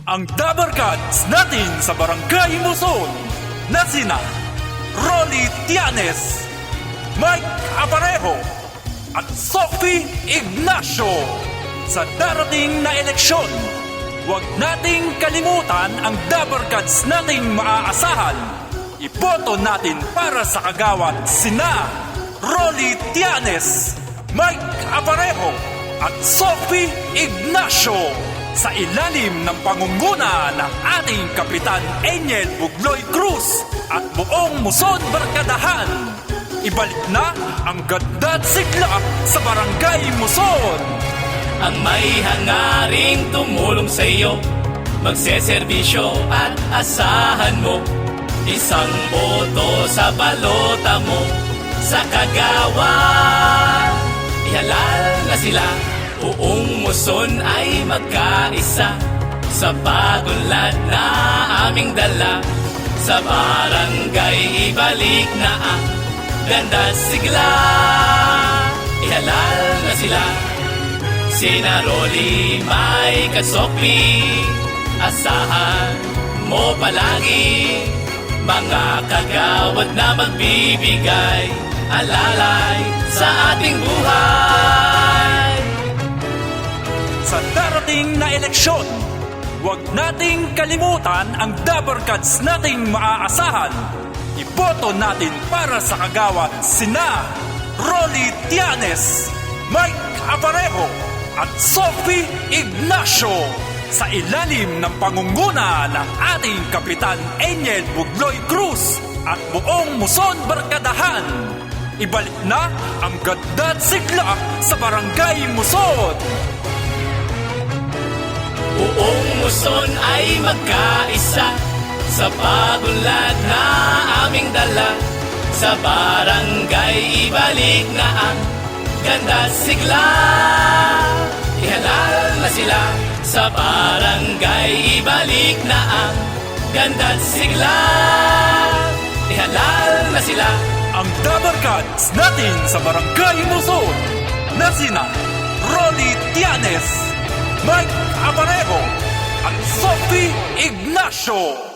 ang Dabarkads natin sa Barangay Muson na sina Rolly Tianes, Mike Aparejo at Sophie Ignacio. Sa darating na eleksyon, huwag nating kalimutan ang Dabarkads nating maaasahan. Iboto natin para sa kagawad sina Rolly Tianes, Mike Aparejo at Sophie Ignacio sa ilalim ng pangunguna ng ating Kapitan Eniel Bugloy Cruz at buong Muson Barkadahan. Ibalik na ang ganda at sigla sa Barangay Muson. Ang may hangaring tumulong sa iyo, magseserbisyo at asahan mo. Isang boto sa balota mo, sa kagawad ihalal na sila. Buong Muson ay magkaisa sa pagunlad na aming dala. Sa barangay ibalik na ang ganda sigla. Ihalal na sila. Sina Rolly, Mike at Sophie, asahan mo palagi. Mga kagawad na magbibigay alalay sa ating buhay. Sa darating na eleksyon, huwag nating kalimutan ang Dabarkads nating maaasahan. Iboto natin para sa kagawad sina Rolly Tianes, Mike Aparejo at Sophie Ignacio sa ilalim ng pangunguna ng ating Kapitan Eniel Bugloy Cruz at buong Muson Barkadahan. Ibalik na ang ganda at sigla sa Barangay Muson. Buong Muson ay magkaisa sa pagunlad na aming dala. Sa barangay ibalik na ang ganda sigla. Ihalal na sila. Sa barangay ibalik na ang ganda sigla. Ihalal na sila. Ang Dabarkads natin sa Barangay Muson na sina Rolly Tianes, Mike Aparejo at Sophie Ignacio.